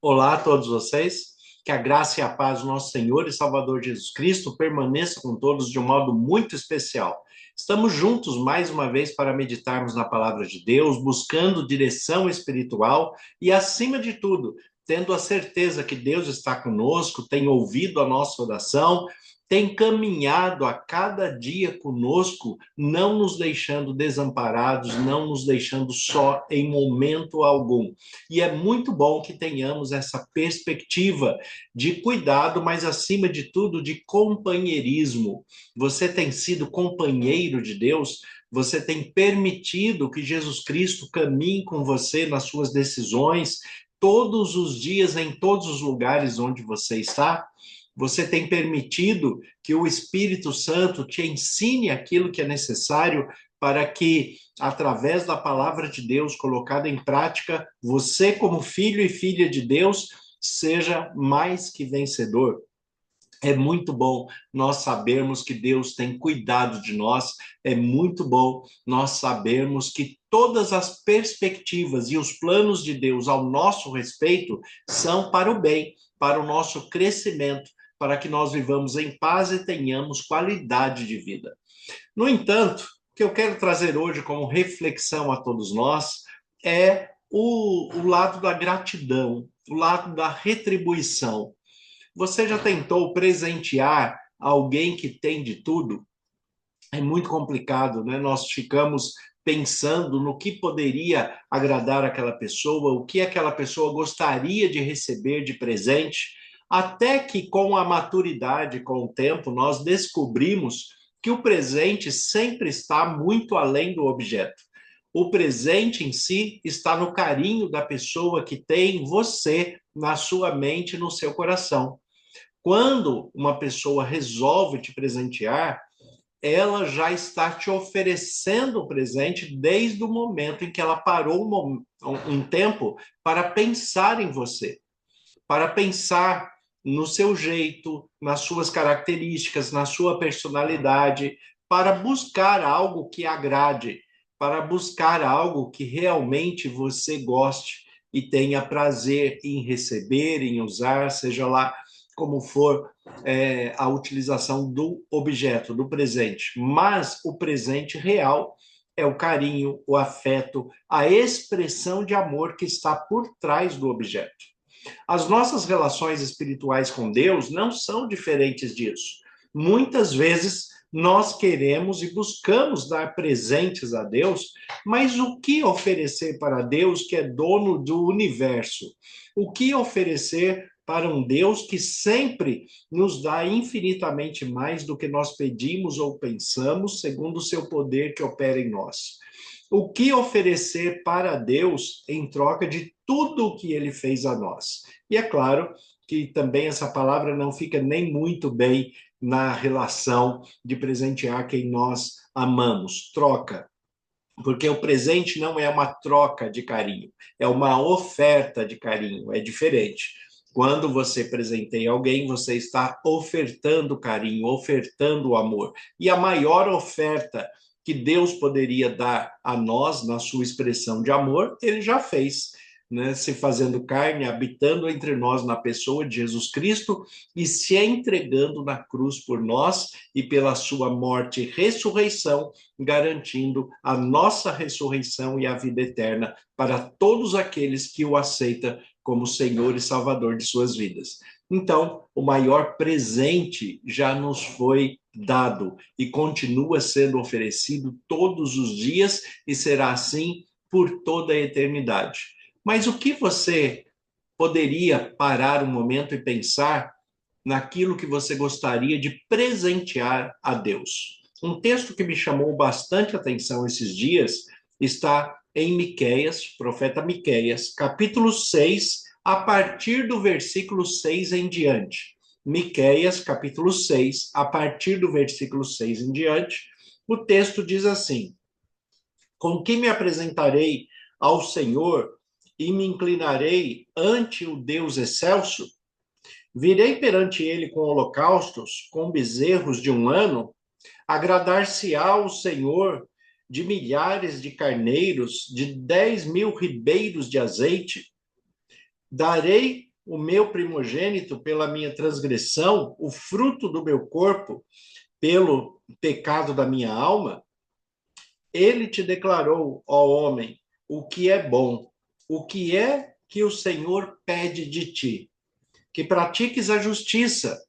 Olá a todos vocês, que a graça e a paz do nosso Senhor e Salvador Jesus Cristo permaneça com todos de um modo muito especial. Estamos juntos mais uma vez para meditarmos na palavra de Deus, buscando direção espiritual e, acima de tudo, tendo a certeza que Deus está conosco, tem ouvido a nossa oração, tem caminhado a cada dia conosco, não nos deixando desamparados, não nos deixando só em momento algum. E é muito bom que tenhamos essa perspectiva de cuidado, mas acima de tudo de companheirismo. Você tem sido companheiro de Deus, você tem permitido que Jesus Cristo caminhe com você nas suas decisões, todos os dias, em todos os lugares onde você está. Você tem permitido que o Espírito Santo te ensine aquilo que é necessário para que, através da palavra de Deus colocada em prática, você, como filho e filha de Deus, seja mais que vencedor. É muito bom nós sabermos que Deus tem cuidado de nós, é muito bom nós sabermos que todas as perspectivas e os planos de Deus ao nosso respeito são para o bem, para o nosso crescimento, para que nós vivamos em paz e tenhamos qualidade de vida. No entanto, o que eu quero trazer hoje como reflexão a todos nós é o lado da gratidão, o lado da retribuição. Você já tentou presentear alguém que tem de tudo? É muito complicado, né? Nós ficamos pensando no que poderia agradar aquela pessoa, o que aquela pessoa gostaria de receber de presente, até que com a maturidade, com o tempo, nós descobrimos que o presente sempre está muito além do objeto. O presente em si está no carinho da pessoa que tem você na sua mente, no seu coração. Quando uma pessoa resolve te presentear, ela já está te oferecendo o presente desde o momento em que ela parou um tempo para pensar em você, para pensar no seu jeito, nas suas características, na sua personalidade, para buscar algo que agrade, para buscar algo que realmente você goste e tenha prazer em receber, em usar, seja lá como for a utilização do objeto, do presente. Mas o presente real é o carinho, o afeto, a expressão de amor que está por trás do objeto. As nossas relações espirituais com Deus não são diferentes disso. Muitas vezes nós queremos e buscamos dar presentes a Deus, mas o que oferecer para Deus que é dono do universo? O que oferecer para um Deus que sempre nos dá infinitamente mais do que nós pedimos ou pensamos, segundo o seu poder que opera em nós? O que oferecer para Deus em troca de tudo o que ele fez a nós? E é claro que também essa palavra não fica nem muito bem na relação de presentear quem nós amamos, troca. Porque o presente não é uma troca de carinho, é uma oferta de carinho, é diferente. Quando você presenteia alguém, você está ofertando carinho, ofertando amor. E a maior oferta que Deus poderia dar a nós, na sua expressão de amor, ele já fez, né? Se fazendo carne, habitando entre nós na pessoa de Jesus Cristo e se entregando na cruz por nós e pela sua morte e ressurreição, garantindo a nossa ressurreição e a vida eterna para todos aqueles que o aceitam como Senhor e Salvador de suas vidas. Então, o maior presente já nos foi dado e continua sendo oferecido todos os dias e será assim por toda a eternidade. Mas o que você poderia parar um momento e pensar naquilo que você gostaria de presentear a Deus? Um texto que me chamou bastante atenção esses dias está em Miqueias, profeta Miqueias, capítulo 6, a partir do versículo 6 em diante. Miqueias, capítulo 6, a partir do versículo 6 em diante, o texto diz assim: Com que me apresentarei ao Senhor e me inclinarei ante o Deus excelso? Virei perante ele com holocaustos, com bezerros de um ano? Agradar-se-á o Senhor de milhares de carneiros, de 10.000 ribeiros de azeite? Darei o meu primogênito pela minha transgressão, o fruto do meu corpo pelo pecado da minha alma, ele te declarou, ó homem, o que é bom, o que é que o Senhor pede de ti, que pratiques a justiça,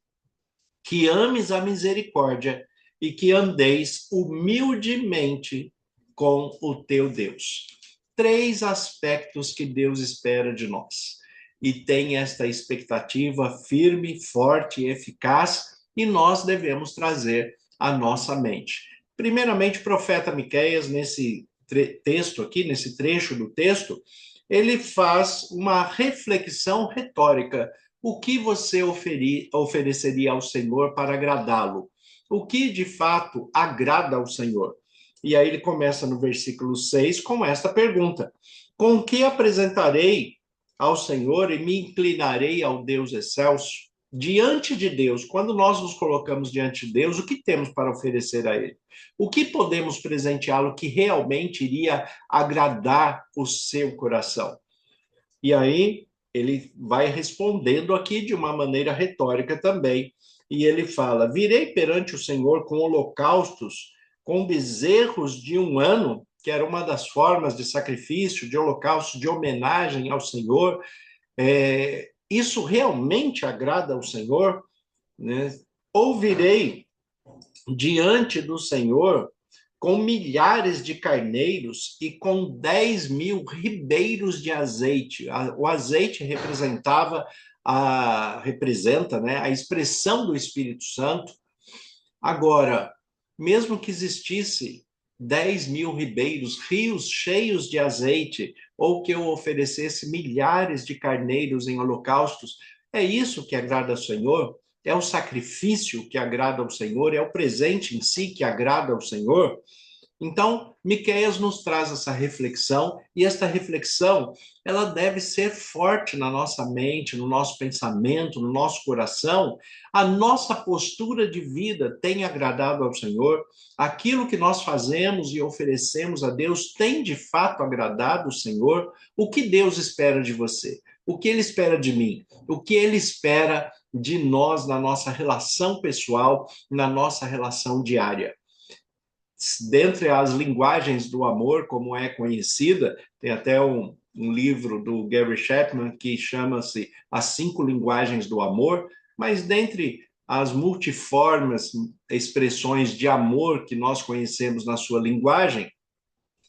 que ames a misericórdia e que andeis humildemente com o teu Deus. Três aspectos que Deus espera de nós. E tem esta expectativa firme, forte e eficaz, e nós devemos trazer à nossa mente. Primeiramente, o profeta Miqueias, nesse texto aqui, nesse trecho do texto, ele faz uma reflexão retórica. O que você ofereceria ao Senhor para agradá-lo? O que de fato agrada ao Senhor? E aí ele começa no versículo 6 com esta pergunta: com que apresentarei ao Senhor e me inclinarei ao Deus excelso? Diante de Deus, quando nós nos colocamos diante de Deus, o que temos para oferecer a Ele? O que podemos presenteá-lo que realmente iria agradar o seu coração? E aí ele vai respondendo aqui de uma maneira retórica também. E ele fala: virei perante o Senhor com holocaustos, com bezerros de um ano, que era uma das formas de sacrifício, de holocausto, de homenagem ao Senhor. Isso realmente agrada ao Senhor? Né? Ouvirei diante do Senhor com milhares de carneiros e com 10.000 ribeiros de azeite. O azeite representa, né, a expressão do Espírito Santo. Agora, mesmo que existisse 10.000 ribeiros, rios cheios de azeite, ou que eu oferecesse milhares de carneiros em holocaustos, é isso que agrada ao Senhor? É o sacrifício que agrada ao Senhor? É o presente em si que agrada ao Senhor? Então, Miqueias nos traz essa reflexão, e esta reflexão, ela deve ser forte na nossa mente, no nosso pensamento, no nosso coração. A nossa postura de vida tem agradado ao Senhor? Aquilo que nós fazemos e oferecemos a Deus tem de fato agradado o Senhor? O que Deus espera de você? O que Ele espera de mim? O que Ele espera de nós na nossa relação pessoal, na nossa relação diária? Dentre as linguagens do amor, como é conhecida, tem até um livro do Gary Chapman que chama-se As 5 Linguagens do Amor, mas dentre as multiformes expressões de amor que nós conhecemos na sua linguagem,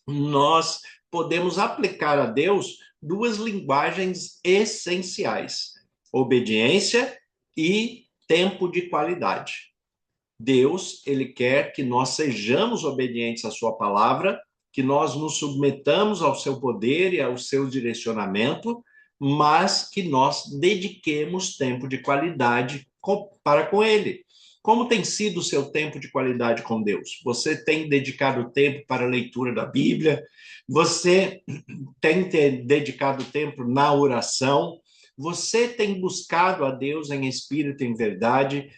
nós podemos aplicar a Deus 2 linguagens essenciais: obediência e tempo de qualidade. Deus, ele quer que nós sejamos obedientes à sua palavra, que nós nos submetamos ao seu poder e ao seu direcionamento, mas que nós dediquemos tempo de qualidade para com ele. Como tem sido o seu tempo de qualidade com Deus? Você tem dedicado tempo para a leitura da Bíblia? Você tem dedicado tempo na oração? Você tem buscado a Deus em espírito e em verdade?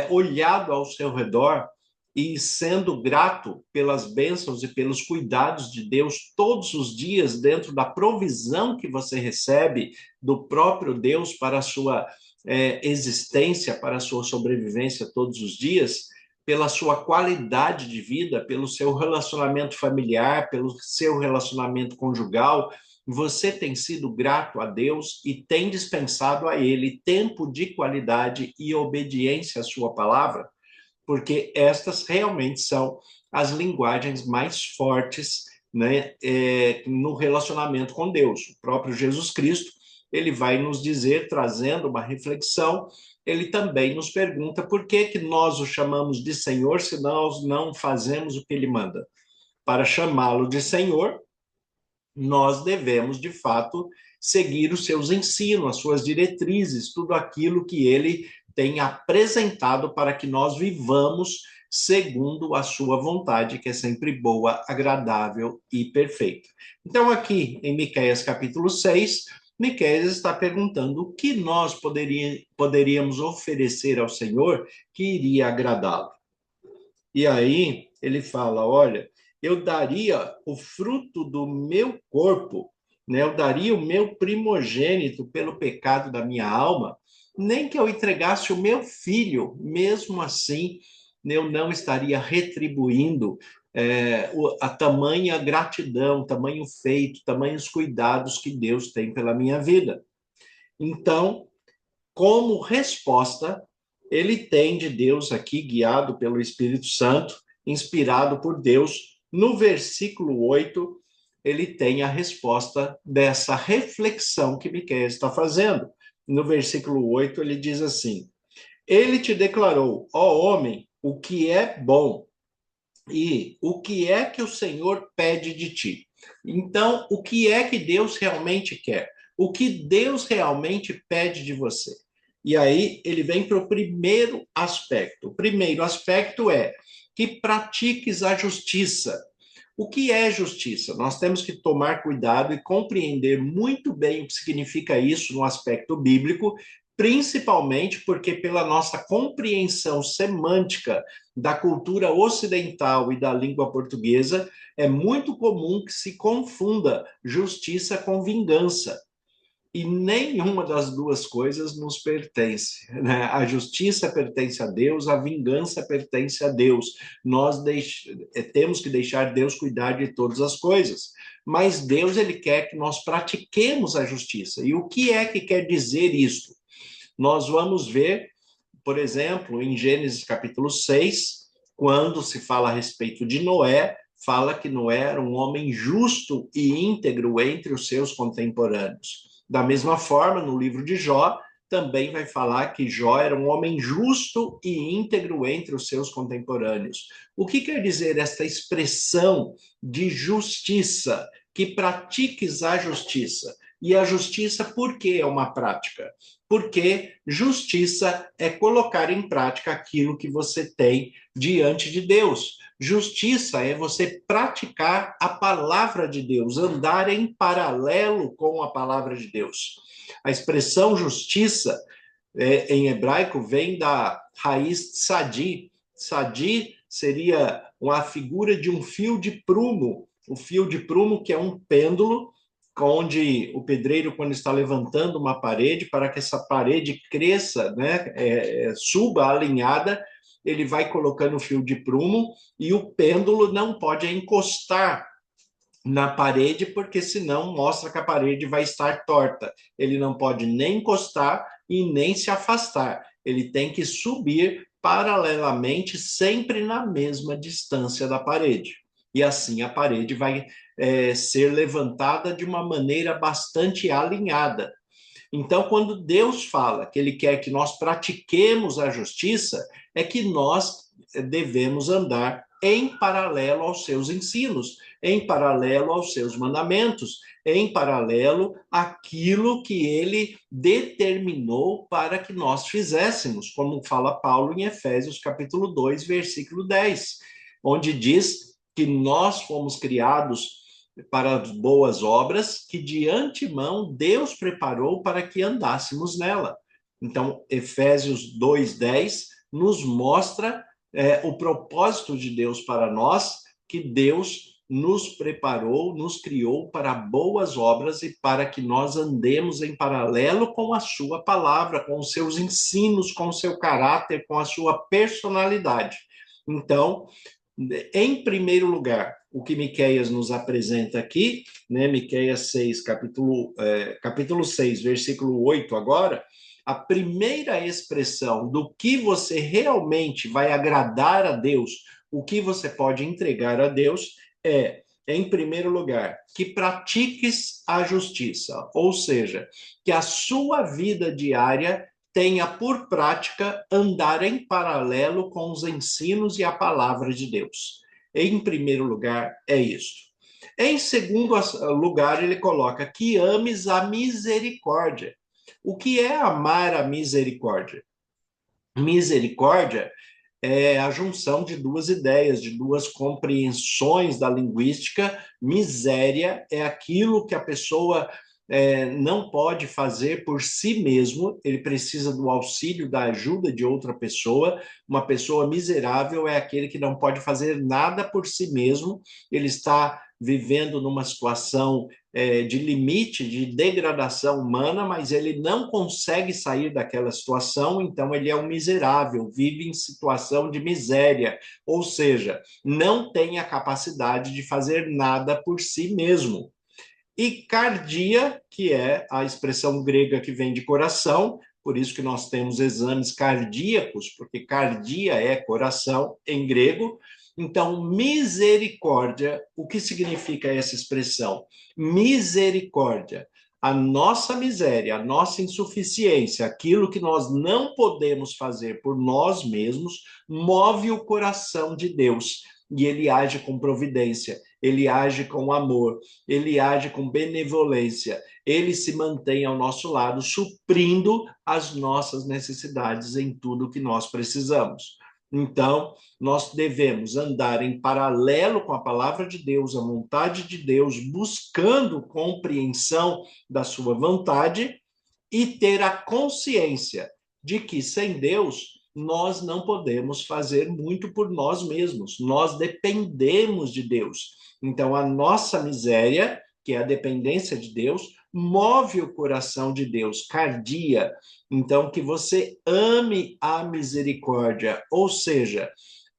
Olhado ao seu redor e sendo grato pelas bênçãos e pelos cuidados de Deus todos os dias, dentro da provisão que você recebe do próprio Deus para a sua existência, para a sua sobrevivência todos os dias, pela sua qualidade de vida, pelo seu relacionamento familiar, pelo seu relacionamento conjugal. Você tem sido grato a Deus e tem dispensado a Ele tempo de qualidade e obediência à sua palavra? Porque estas realmente são as linguagens mais fortes, né, no relacionamento com Deus. O próprio Jesus Cristo, ele vai nos dizer, trazendo uma reflexão, ele também nos pergunta por que que nós o chamamos de Senhor se nós não fazemos o que ele manda. Para chamá-lo de Senhor, nós devemos, de fato, seguir os seus ensinos, as suas diretrizes, tudo aquilo que ele tem apresentado para que nós vivamos segundo a sua vontade, que é sempre boa, agradável e perfeita. Então, aqui em Miqueias capítulo 6, Miqueias está perguntando o que nós poderíamos oferecer ao Senhor que iria agradá-lo. E aí ele fala: olha, eu daria o fruto do meu corpo né? Eu daria o meu primogênito pelo pecado da minha alma, nem que eu entregasse o meu filho, mesmo assim, eu não estaria retribuindo a tamanha gratidão, tamanho feito, tamanhos cuidados que Deus tem pela minha vida. Então, como resposta, ele tem de Deus aqui, guiado pelo Espírito Santo, inspirado por Deus, no versículo 8, ele tem a resposta dessa reflexão que Miqueias está fazendo. No versículo 8, ele diz assim: Ele te declarou, ó homem, o que é bom e o que é que o Senhor pede de ti. Então, o que é que Deus realmente quer? O que Deus realmente pede de você? E aí ele vem para o primeiro aspecto. O primeiro aspecto é que pratiques a justiça. O que é justiça? Nós temos que tomar cuidado e compreender muito bem o que significa isso no aspecto bíblico, principalmente porque, pela nossa compreensão semântica da cultura ocidental e da língua portuguesa, é muito comum que se confunda justiça com vingança. E nenhuma das duas coisas nos pertence, né? A justiça pertence a Deus, a vingança pertence a Deus. Nós temos que deixar Deus cuidar de todas as coisas. Mas Deus, ele quer que nós pratiquemos a justiça. E o que é que quer dizer isto? Nós vamos ver, por exemplo, em Gênesis capítulo 6, quando se fala a respeito de Noé, fala que Noé era um homem justo e íntegro entre os seus contemporâneos. Da mesma forma, no livro de Jó, também vai falar que Jó era um homem justo e íntegro entre os seus contemporâneos. O que quer dizer esta expressão de justiça? Que pratiques a justiça. E a justiça, por que é uma prática? Porque justiça é colocar em prática aquilo que você tem diante de Deus. Justiça é você praticar a palavra de Deus, andar em paralelo com a palavra de Deus. A expressão justiça, em hebraico, vem da raiz tsadi. Tsadi seria uma figura de um fio de prumo, o fio de prumo que é um pêndulo, onde o pedreiro, quando está levantando uma parede, para que essa parede cresça, né, suba alinhada, ele vai colocando o fio de prumo e o pêndulo não pode encostar na parede, porque senão mostra que a parede vai estar torta. Ele não pode nem encostar e nem se afastar. Ele tem que subir paralelamente, sempre na mesma distância da parede. E assim a parede vai ser levantada de uma maneira bastante alinhada. Então, quando Deus fala que Ele quer que nós pratiquemos a justiça, é que nós devemos andar em paralelo aos seus ensinos, em paralelo aos seus mandamentos, em paralelo àquilo que Ele determinou para que nós fizéssemos, como fala Paulo em Efésios capítulo 2, versículo 10, onde diz que nós fomos criados para as boas obras que de antemão Deus preparou para que andássemos nela. Então, Efésios 2:10 nos mostra o propósito de Deus para nós, que Deus nos preparou, nos criou para boas obras e para que nós andemos em paralelo com a sua palavra, com os seus ensinos, com o seu caráter, com a sua personalidade. Então, em primeiro lugar, o que Miqueias nos apresenta aqui, né, Miqueias 6, capítulo 6, versículo 8 agora, a primeira expressão do que você realmente vai agradar a Deus, o que você pode entregar a Deus, em primeiro lugar, que pratiques a justiça, ou seja, que a sua vida diária tenha por prática andar em paralelo com os ensinos e a palavra de Deus. Em primeiro lugar, é isto. Em segundo lugar, ele coloca que ames a misericórdia. O que é amar a misericórdia? Misericórdia é a junção de duas ideias, de duas compreensões da linguística. Miséria é aquilo que a pessoa não pode fazer por si mesmo, ele precisa do auxílio, da ajuda de outra pessoa. Uma pessoa miserável é aquele que não pode fazer nada por si mesmo, ele está vivendo numa situação de limite, de degradação humana, mas ele não consegue sair daquela situação, então ele é um miserável, vive em situação de miséria, ou seja, não tem a capacidade de fazer nada por si mesmo. E cardia, que é a expressão grega que vem de coração, por isso que nós temos exames cardíacos, porque cardia é coração em grego. Então, misericórdia, o que significa essa expressão? Misericórdia. A nossa miséria, a nossa insuficiência, aquilo que nós não podemos fazer por nós mesmos, move o coração de Deus. E ele age com providência, ele age com amor, ele age com benevolência, ele se mantém ao nosso lado, suprindo as nossas necessidades em tudo que nós precisamos. Então, nós devemos andar em paralelo com a palavra de Deus, a vontade de Deus, buscando compreensão da sua vontade e ter a consciência de que sem Deus nós não podemos fazer muito por nós mesmos, nós dependemos de Deus. Então, a nossa miséria, que é a dependência de Deus, move o coração de Deus, cardia. Então, que você ame a misericórdia, ou seja,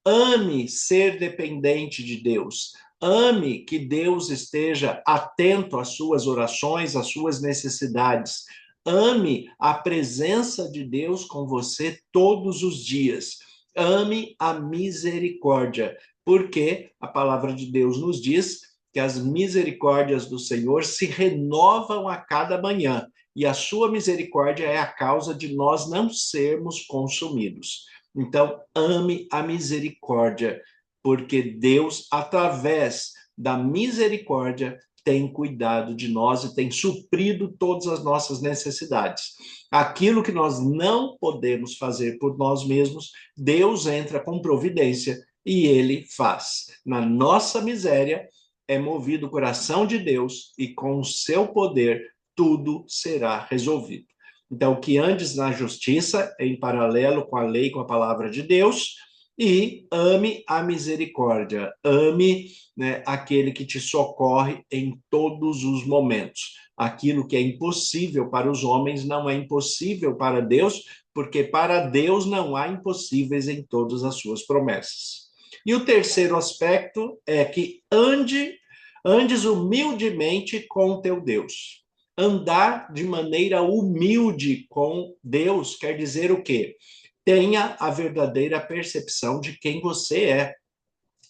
ame ser dependente de Deus. Ame que Deus esteja atento às suas orações, às suas necessidades. Ame a presença de Deus com você todos os dias. Ame a misericórdia, porque a palavra de Deus nos diz que as misericórdias do Senhor se renovam a cada manhã, e a sua misericórdia é a causa de nós não sermos consumidos. Então, ame a misericórdia, porque Deus, através da misericórdia, tem cuidado de nós e tem suprido todas as nossas necessidades. Aquilo que nós não podemos fazer por nós mesmos, Deus entra com providência e ele faz. Na nossa miséria, é movido o coração de Deus e com o seu poder tudo será resolvido. Então, que andes na justiça, em paralelo com a lei, com a palavra de Deus, e ame a misericórdia, ame, né, aquele que te socorre em todos os momentos. Aquilo que é impossível para os homens não é impossível para Deus, porque para Deus não há impossíveis em todas as suas promessas. E o terceiro aspecto é que andes humildemente com o teu Deus. Andar de maneira humilde com Deus quer dizer o quê? Tenha a verdadeira percepção de quem você é.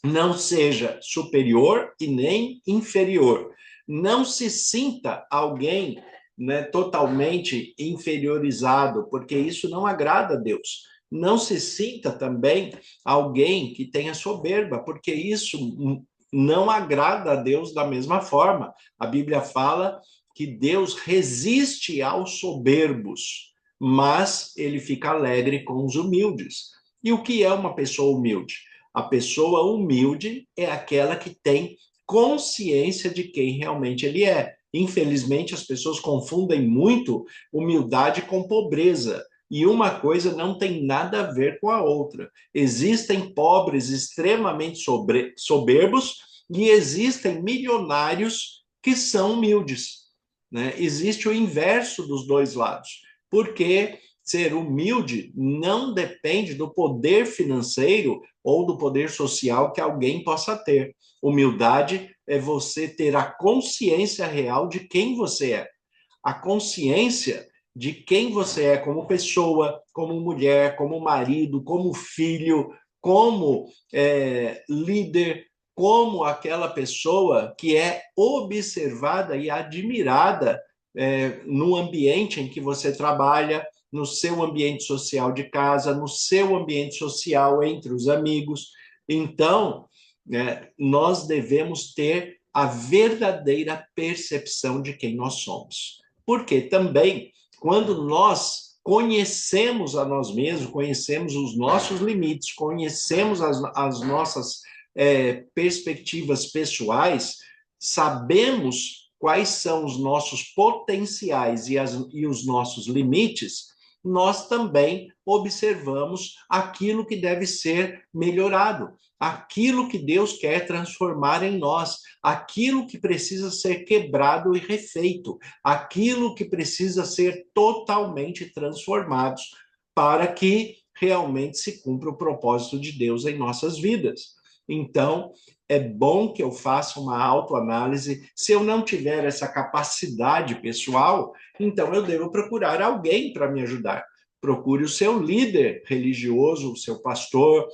Não seja superior e nem inferior. Não se sinta alguém, né, totalmente inferiorizado, porque isso não agrada a Deus. Não se sinta também alguém que tenha soberba, porque isso não agrada a Deus da mesma forma. A Bíblia fala que Deus resiste aos soberbos, mas ele fica alegre com os humildes. E o que é uma pessoa humilde? A pessoa humilde é aquela que tem consciência de quem realmente ele é. Infelizmente, as pessoas confundem muito humildade com pobreza. E uma coisa não tem nada a ver com a outra. Existem pobres extremamente soberbos e existem milionários que são humildes, né? Existe o inverso dos dois lados, porque ser humilde não depende do poder financeiro ou do poder social que alguém possa ter. Humildade é você ter a consciência real de quem você é. A consciência de quem você é como pessoa, como mulher, como marido, como filho, como líder, como aquela pessoa que é observada e admirada no ambiente em que você trabalha, no seu ambiente social de casa, no seu ambiente social entre os amigos. Então, nós devemos ter a verdadeira percepção de quem nós somos. Porque também, quando nós conhecemos a nós mesmos, conhecemos os nossos limites, conhecemos as nossas perspectivas pessoais, sabemos quais são os nossos potenciais e os nossos limites, nós também observamos aquilo que deve ser melhorado, aquilo que Deus quer transformar em nós, aquilo que precisa ser quebrado e refeito, aquilo que precisa ser totalmente transformado para que realmente se cumpra o propósito de Deus em nossas vidas. Então, é bom que eu faça uma autoanálise. Se eu não tiver essa capacidade pessoal, então eu devo procurar alguém para me ajudar. Procure o seu líder religioso, o seu pastor,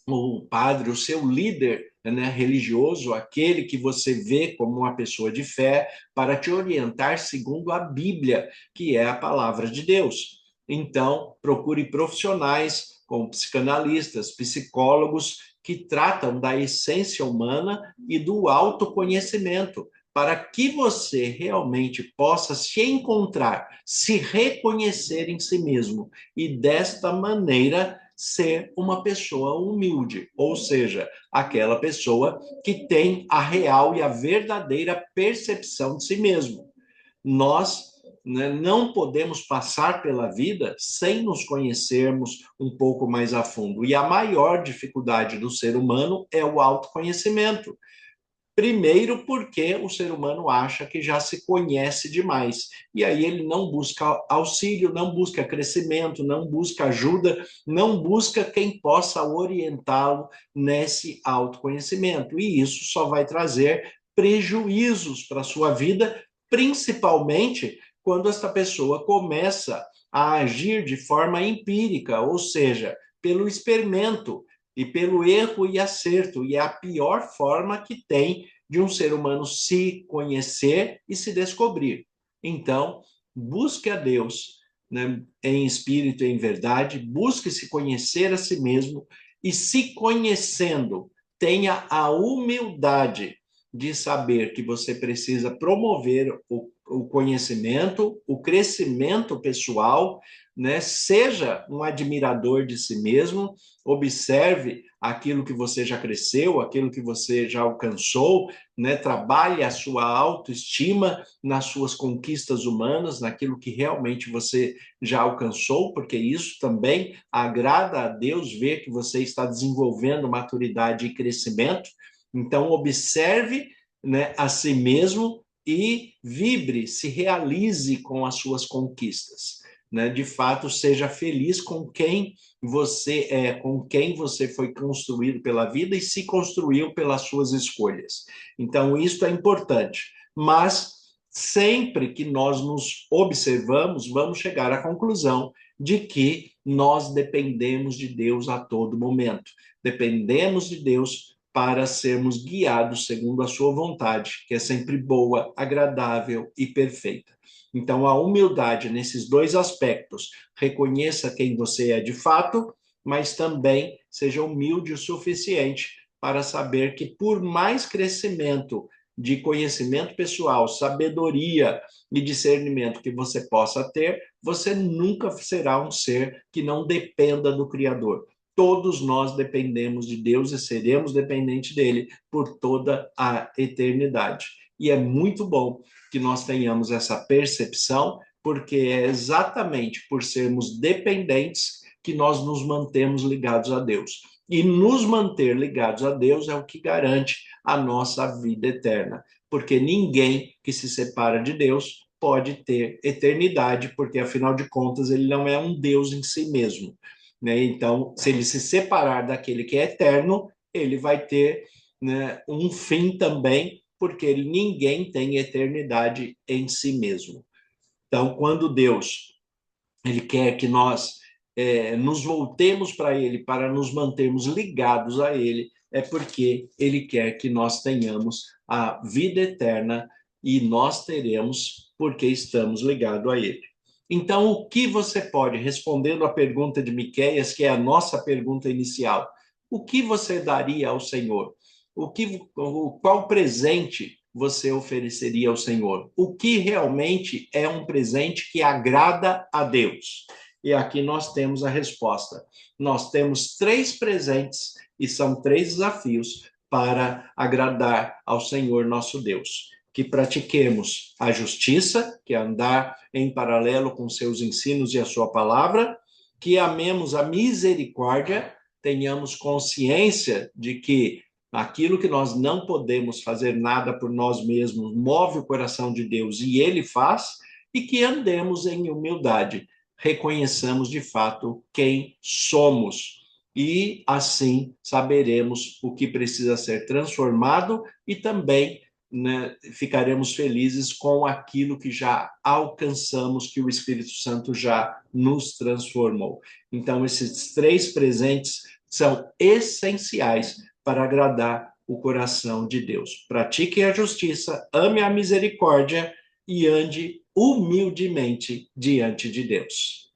o padre, o seu líder, né, religioso, aquele que você vê como uma pessoa de fé, para te orientar segundo a Bíblia, que é a palavra de Deus. Então, procure profissionais como psicanalistas, psicólogos, que tratam da essência humana e do autoconhecimento, para que você realmente possa se encontrar, se reconhecer em si mesmo e desta maneira ser uma pessoa humilde, ou seja, aquela pessoa que tem a real e a verdadeira percepção de si mesmo. Nós, né, não podemos passar pela vida sem nos conhecermos um pouco mais a fundo. E a maior dificuldade do ser humano é o autoconhecimento. Primeiro, porque o ser humano acha que já se conhece demais. E aí ele não busca auxílio, não busca crescimento, não busca ajuda, não busca quem possa orientá-lo nesse autoconhecimento. E isso só vai trazer prejuízos para a sua vida, principalmente quando essa pessoa começa a agir de forma empírica, ou seja, pelo experimento e pelo erro e acerto, e é a pior forma que tem de um ser humano se conhecer e se descobrir. Então, busque a Deus, né, em espírito e em verdade, busque se conhecer a si mesmo e, se conhecendo, tenha a humildade de saber que você precisa promover o conhecimento, o crescimento pessoal, né? Seja um admirador de si mesmo, observe aquilo que você já cresceu, aquilo que você já alcançou, né? Trabalhe a sua autoestima nas suas conquistas humanas, naquilo que realmente você já alcançou, porque isso também agrada a Deus ver que você está desenvolvendo maturidade e crescimento. Então, observe, né, a si mesmo e vibre, se realize com as suas conquistas. Né? De fato, seja feliz com quem você é, com quem você foi construído pela vida e se construiu pelas suas escolhas. Então, isso é importante. Mas sempre que nós nos observamos, vamos chegar à conclusão de que nós dependemos de Deus a todo momento. Dependemos de Deus para sermos guiados segundo a sua vontade, que é sempre boa, agradável e perfeita. Então, a humildade nesses dois aspectos, reconheça quem você é de fato, mas também seja humilde o suficiente para saber que, por mais crescimento de conhecimento pessoal, sabedoria e discernimento que você possa ter, você nunca será um ser que não dependa do Criador. Todos nós dependemos de Deus e seremos dependentes dele por toda a eternidade. E é muito bom que nós tenhamos essa percepção, porque é exatamente por sermos dependentes que nós nos mantemos ligados a Deus. E nos manter ligados a Deus é o que garante a nossa vida eterna, porque ninguém que se separa de Deus pode ter eternidade, porque afinal de contas ele não é um Deus em si mesmo. Né? Então, se ele se separar daquele que é eterno, ele vai ter, né, um fim também, porque ninguém tem eternidade em si mesmo. Então, quando Deus ele quer que nós nos voltemos para Ele, para nos mantermos ligados a Ele, é porque Ele quer que nós tenhamos a vida eterna e nós teremos porque estamos ligados a Ele. Então, o que você pode, respondendo à pergunta de Miqueias, que é a nossa pergunta inicial, o que você daria ao Senhor? Qual presente você ofereceria ao Senhor? O que realmente é um presente que agrada a Deus? E aqui nós temos a resposta. Nós temos 3 presentes e são 3 desafios para agradar ao Senhor nosso Deus. que pratiquemos a justiça, que é andar em paralelo com seus ensinos e a sua palavra, que amemos a misericórdia, tenhamos consciência de que aquilo que nós não podemos fazer nada por nós mesmos move o coração de Deus e Ele faz, e que andemos em humildade, reconheçamos de fato quem somos e assim saberemos o que precisa ser transformado e também, né, ficaremos felizes com aquilo que já alcançamos, que o Espírito Santo já nos transformou. Então, esses três presentes são essenciais para agradar o coração de Deus. Pratique a justiça, ame a misericórdia e ande humildemente diante de Deus.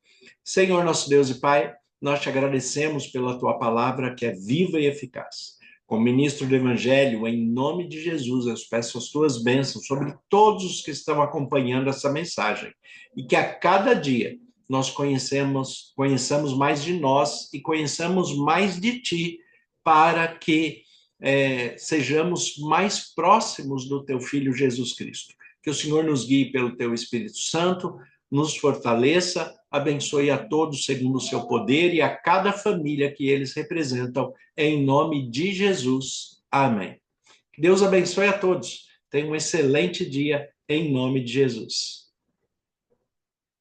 Senhor, nosso Deus e Pai, nós te agradecemos pela tua palavra que é viva e eficaz. Como ministro do Evangelho, em nome de Jesus, eu peço as tuas bênçãos sobre todos os que estão acompanhando essa mensagem. E que a cada dia nós conheçamos mais de nós e conheçamos mais de ti, para que sejamos mais próximos do teu Filho Jesus Cristo. Que o Senhor nos guie pelo teu Espírito Santo, nos fortaleça, abençoe a todos segundo o seu poder e a cada família que eles representam, em nome de Jesus. Amém. Deus abençoe a todos. Tenha um excelente dia, em nome de Jesus.